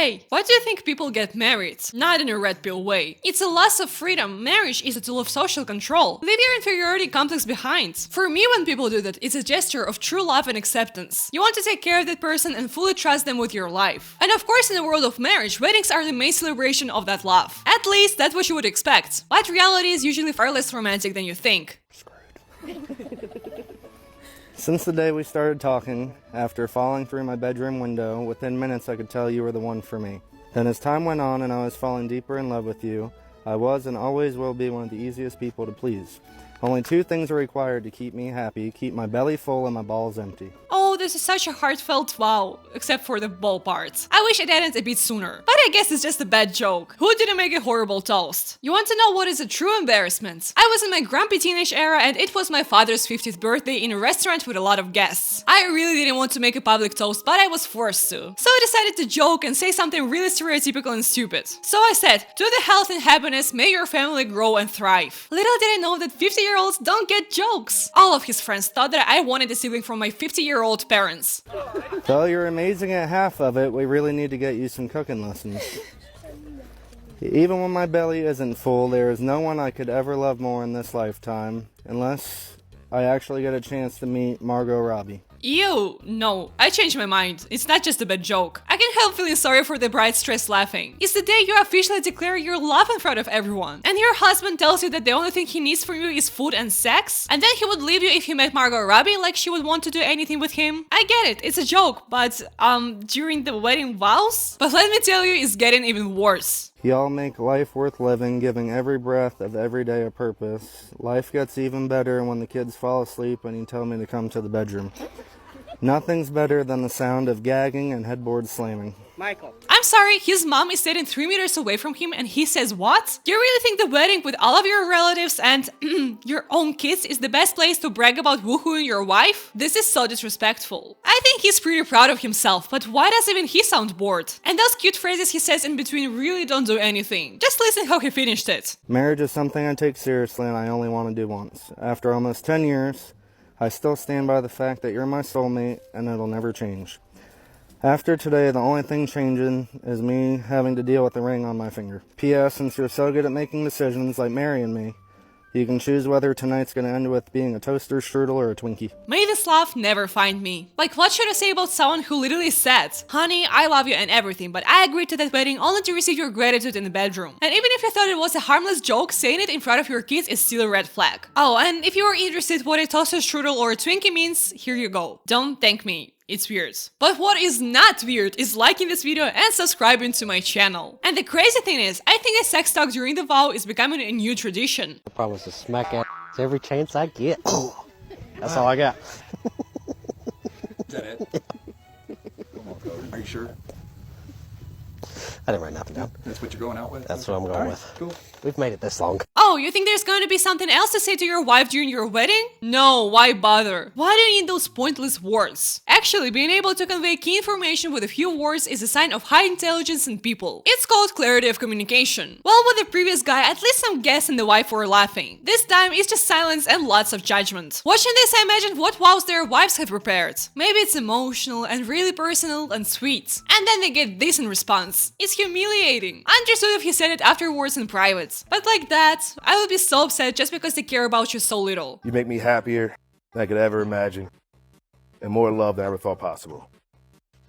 Hey, why do you think people get married? Not in a red pill way. It's a loss of freedom. Marriage is a tool of social control. Leave your inferiority complex behind. For me, when people do that, it's a gesture of true love and acceptance. You want to take care of that person and fully trust them with your life. And of course, in the world of marriage, weddings are the main celebration of that love. At least, that's what you would expect. But reality is usually far less romantic than you think. Since the day we started talking, after falling through my bedroom window, within minutes I could tell you were the one for me. Then as time went on and I was falling deeper in love with you, I was and always will be one of the easiest people to please. Only two things are required to keep me happy: keep my belly full and my balls empty. Oh, this is such a heartfelt vow, except for the ball part. I wish it ended a bit sooner, but I guess it's just a bad joke. Who didn't make a horrible toast? You want to know what is a true embarrassment? I was in my grumpy teenage era and it was my father's 50th birthday in a restaurant with a lot of guests. I really didn't want to make a public toast, but I was forced to. So I decided to joke and say something really stereotypical and stupid. So I said, "To the health and happiness, may your family grow and thrive." Little did I know that 50-year-olds don't get jokes. All of his friends thought that I wanted a sibling from my 50-year-old parents. Though you're amazing at half of it, we really need to get you some cooking lessons. Even when my belly isn't full, there is no one I could ever love more in this lifetime, unless I actually get a chance to meet Margot Robbie. Ew, no, I changed my mind. It's not just a bad joke. I can't help feeling sorry for the bride's stressed laughing. It's the day you officially declare your love in front of everyone. And your husband tells you that the only thing he needs from you is food and sex? And then he would leave you if he met Margot Robbie, like she would want to do anything with him? I get it, it's a joke, but, during the wedding vows? But let me tell you, it's getting even worse. Y'all make life worth living, giving every breath of every day a purpose. Life gets even better when the kids fall asleep and you tell me to come to the bedroom. Nothing's better than the sound of gagging and headboard slamming. Michael. I'm sorry, his mom is sitting 3 meters away from him and he says what? You really think the wedding with all of your relatives and your own kids is the best place to brag about woohooing your wife? This is so disrespectful. I think he's pretty proud of himself, but why does even he sound bored? And those cute phrases he says in between really don't do anything. Just listen how he finished it. Marriage is something I take seriously and I only want to do once. After almost 10 years, I still stand by the fact that you're my soulmate and it'll never change. After today, the only thing changing is me having to deal with the ring on my finger. P.S. Since you're so good at making decisions like marrying me, you can choose whether tonight's gonna end with being a toaster, strudel, or a Twinkie. May this love never find me. Like, what should I say about someone who literally said, "Honey, I love you and everything, but I agreed to that wedding only to receive your gratitude in the bedroom." And even if you thought it was a harmless joke, saying it in front of your kids is still a red flag. Oh, and if you are interested what a toaster, strudel, or a Twinkie means, here you go. Don't thank me. It's weird. But what is not weird is liking this video and subscribing to my channel. And the crazy thing is, I think a sex talk during the vow is becoming a new tradition. I promise to smack ass every chance I get. That's all I got. Is that it? Are you sure? I didn't write nothing down. That's what you're going out with? That's what I'm going with. Cool. We've made it this long. Oh, you think there's going to be something else to say to your wife during your wedding? No, why bother? Why do you need those pointless words? Actually, being able to convey key information with a few words is a sign of high intelligence in people. It's called clarity of communication. Well, with the previous guy, at least some guests and the wife were laughing. This time, it's just silence and lots of judgment. Watching this, I imagined what vows their wives had prepared. Maybe it's emotional and really personal and sweet. And then they get this in response. It's humiliating. Understood if he said it afterwards in private. But like that, I would be so upset just because they care about you so little. You make me happier than I could ever imagine, and more love than I ever thought possible.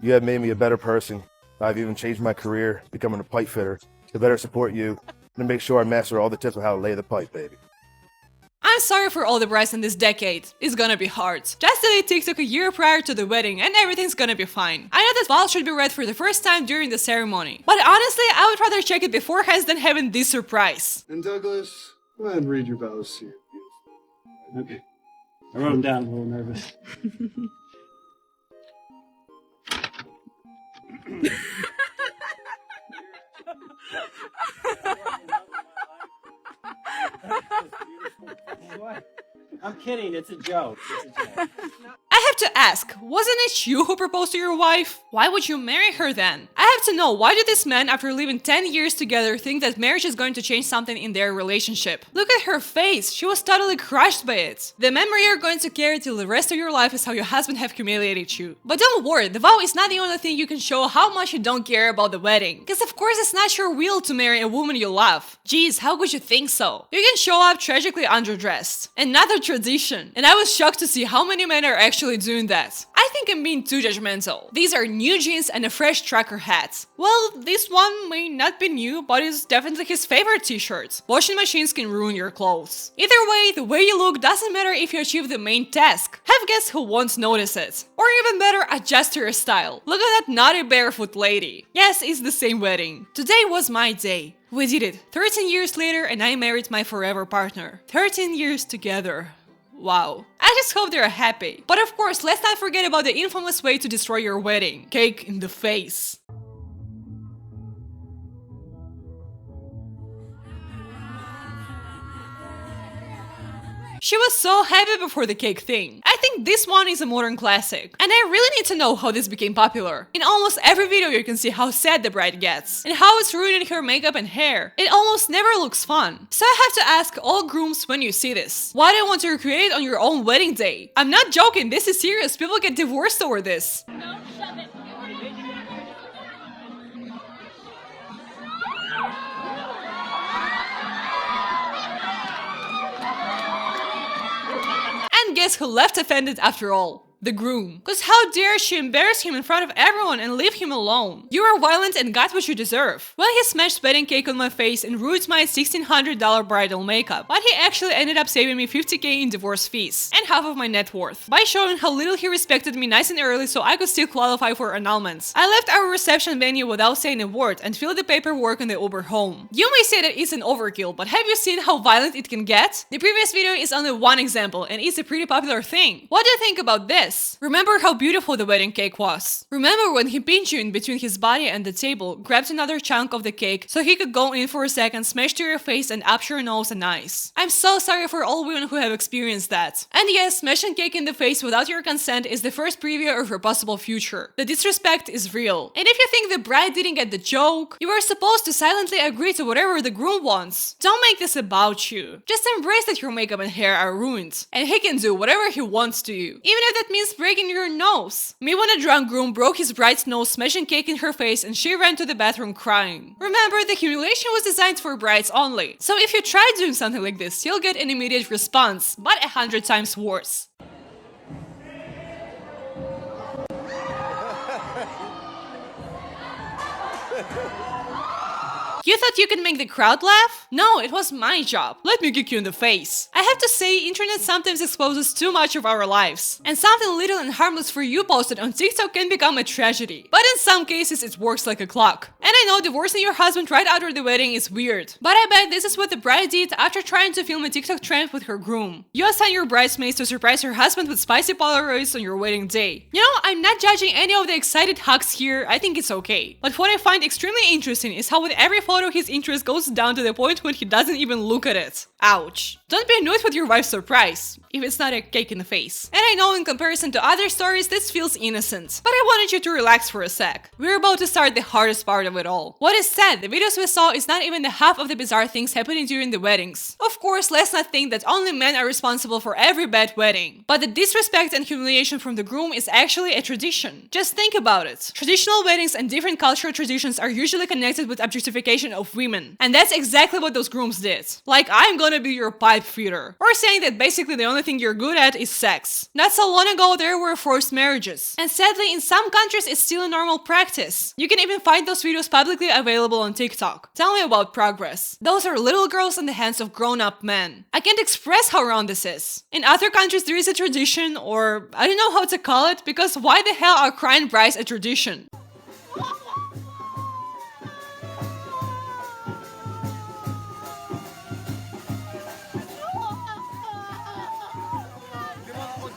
You have made me a better person. I've even changed my career, becoming a pipe fitter, to better support you, and to make sure I master all the tips on how to lay the pipe, baby. I'm sorry for all the brides in this decade. It's gonna be hard. Just delete TikTok a year prior to the wedding and everything's gonna be fine. I know that vows should be read for the first time during the ceremony. But honestly, I would rather check it beforehand than having this surprise. And Douglas, go ahead and read your vows here. Okay. I wrote them down, a little nervous. I'm kidding, it's a joke. I have to ask, wasn't it you who proposed to your wife? Why would you marry her then? I have to know, why do these men, after living 10 years together, think that marriage is going to change something in their relationship? Look at her face, she was totally crushed by it. The memory you're going to carry till the rest of your life is how your husband have humiliated you. But don't worry, the vow is not the only thing you can show how much you don't care about the wedding. Because of course it's not your will to marry a woman you love. Jeez, how could you think so? You can show up tragically underdressed. Another tradition. And I was shocked to see how many men are actually doing that. I think I'm being too judgmental. These are new jeans and a fresh trucker hat. Well, this one may not be new, but it's definitely his favorite t-shirt. Washing machines can ruin your clothes. Either way, the way you look doesn't matter if you achieve the main task. Have guests who won't notice it. Or even better, adjust your style. Look at that naughty barefoot lady. Yes, it's the same wedding. Today was my day. We did it. 13 years later and I married my forever partner. 13 years together. Wow. I just hope they're happy. But of course, let's not forget about the infamous way to destroy your wedding. Cake in the face. She was so happy before the cake thing. I think this one is a modern classic. And I really need to know how this became popular. In almost every video you can see how sad the bride gets. And how it's ruining her makeup and hair. It almost never looks fun. So I have to ask all grooms when you see this. Why do you want to recreate it on your own wedding day? I'm not joking, this is serious. People get divorced over this. And guess who left offended after all? The groom. Cause how dare she embarrass him in front of everyone and leave him alone? You are violent and got what you deserve. Well, he smashed wedding cake on my face and ruined my $1,600 bridal makeup, but he actually ended up saving me $50K in divorce fees and half of my net worth by showing how little he respected me nice and early so I could still qualify for annulments. I left our reception venue without saying a word and filled the paperwork on the Uber home. You may say that it's an overkill, but have you seen how violent it can get? The previous video is only one example and it's a pretty popular thing. What do you think about this? Remember how beautiful the wedding cake was? Remember when he pinched you in between his body and the table, grabbed another chunk of the cake so he could go in for a second, smash to your face and up your nose and eyes? I'm so sorry for all women who have experienced that. And yes, smashing cake in the face without your consent is the first preview of your possible future. The disrespect is real. And if you think the bride didn't get the joke, you are supposed to silently agree to whatever the groom wants. Don't make this about you. Just embrace that your makeup and hair are ruined. And he can do whatever he wants to you. Even if that means breaking your nose. Me when a drunk groom broke his bride's nose smashing cake in her face and she ran to the bathroom crying. Remember, the humiliation was designed for brides only. So if you try doing something like this, you'll get an immediate response, but 100 times worse. You thought you could make the crowd laugh? No, it was my job. Let me kick you in the face. I have to say, internet sometimes exposes too much of our lives. And something little and harmless for you posted on TikTok can become a tragedy. But in some cases, it works like a clock. And I know divorcing your husband right after the wedding is weird. But I bet this is what the bride did after trying to film a TikTok trend with her groom. You assign your bridesmaids to surprise her husband with spicy Polaroids on your wedding day. You know, I'm not judging any of the excited hugs here, I think it's okay. But what I find extremely interesting is how with every photo his interest goes down to the point when he doesn't even look at it. Ouch. Don't be annoyed with your wife's surprise, if it's not a cake in the face. And I know in comparison to other stories this feels innocent, but I wanted you to relax for a sec. We're about to start the hardest part of it all. What is sad, the videos we saw is not even the half of the bizarre things happening during the weddings. Of course, let's not think that only men are responsible for every bad wedding. But the disrespect and humiliation from the groom is actually a tradition. Just think about it. Traditional weddings and different cultural traditions are usually connected with objectification of women. And that's exactly what those grooms did. Like, I'm gonna be your pipe fitter. Or saying that basically the only thing you're good at is sex. Not so long ago there were forced marriages. And sadly in some countries it's still a normal practice. You can even find those videos publicly available on TikTok. Tell me about progress. Those are little girls in the hands of grown-up men. I can't express how wrong this is. In other countries there is a tradition, or I don't know how to call it, because why the hell are crying brides a tradition?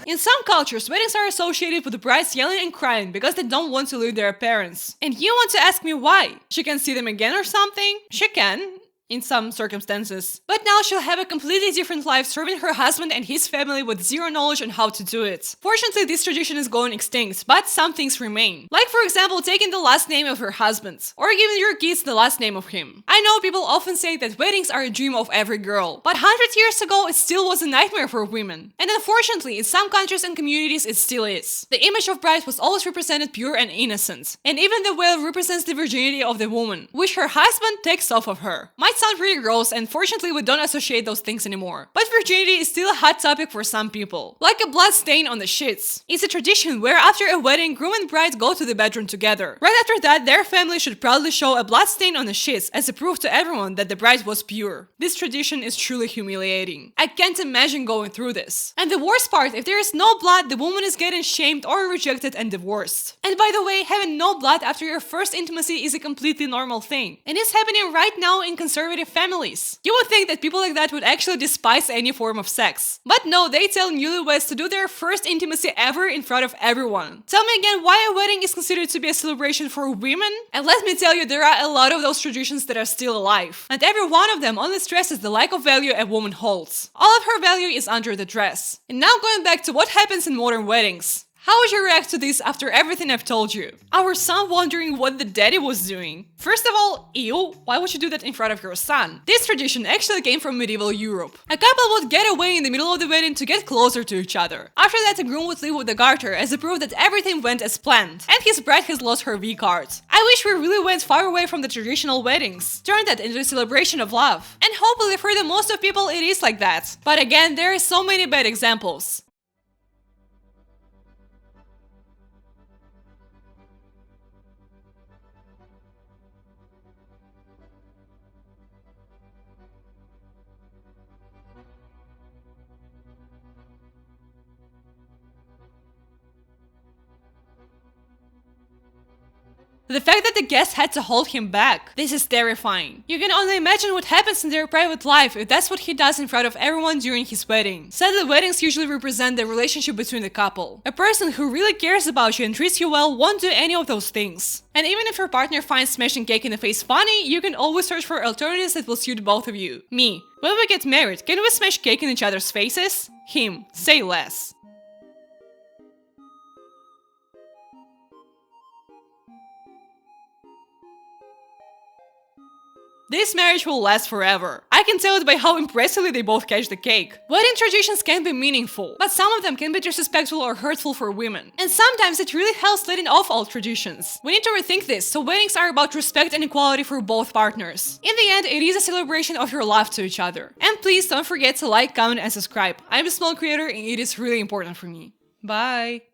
In some cultures, weddings are associated with the brides yelling and crying because they don't want to leave their parents. And you want to ask me why? She can see them again or something? She can. in some circumstances. But now she'll have a completely different life serving her husband and his family with zero knowledge on how to do it. Fortunately, this tradition is going extinct, but some things remain. Like for example, taking the last name of her husband, or giving your kids the last name of him. I know people often say that weddings are a dream of every girl, but 100 years ago it still was a nightmare for women. And unfortunately, in some countries and communities it still is. The image of bride was always represented pure and innocent. And even the veil represents the virginity of the woman, which her husband takes off of her. Might sound pretty gross, and fortunately we don't associate those things anymore. But virginity is still a hot topic for some people. Like a blood stain on the sheets. It's a tradition where after a wedding, groom and bride go to the bedroom together. Right after that, their family should proudly show a blood stain on the sheets as a proof to everyone that the bride was pure. This tradition is truly humiliating. I can't imagine going through this. And the worst part, if there is no blood, the woman is getting shamed or rejected and divorced. And by the way, having no blood after your first intimacy is a completely normal thing. And it's happening right now in conservative families. You would think that people like that would actually despise any form of sex. But no, they tell newlyweds to do their first intimacy ever in front of everyone. Tell me again why a wedding is considered to be a celebration for women? And let me tell you, there are a lot of those traditions that are still alive. And every one of them only stresses the lack of value a woman holds. All of her value is under the dress. And now going back to what happens in modern weddings. How would you react to this after everything I've told you? Our son wondering what the daddy was doing. First of all, ew, why would you do that in front of your son? This tradition actually came from medieval Europe. A couple would get away in the middle of the wedding to get closer to each other. After that, the groom would leave with the garter as a proof that everything went as planned. And his bride has lost her V-card. I wish we really went far away from the traditional weddings. Turn that into a celebration of love. And hopefully for the most of people it is like that. But again, there are so many bad examples. The fact that the guest had to hold him back, this is terrifying. You can only imagine what happens in their private life if that's what he does in front of everyone during his wedding. Sadly, weddings usually represent the relationship between the couple. A person who really cares about you and treats you well won't do any of those things. And even if your partner finds smashing cake in the face funny, you can always search for alternatives that will suit both of you. Me. When we get married, can we smash cake in each other's faces? Him. Say less. This marriage will last forever. I can tell it by how impressively they both catch the cake. Wedding traditions can be meaningful, but some of them can be disrespectful or hurtful for women. And sometimes it really helps letting off all traditions. We need to rethink this, so weddings are about respect and equality for both partners. In the end, it is a celebration of your love to each other. And please don't forget to like, comment, and subscribe. I'm a small creator and it is really important for me. Bye!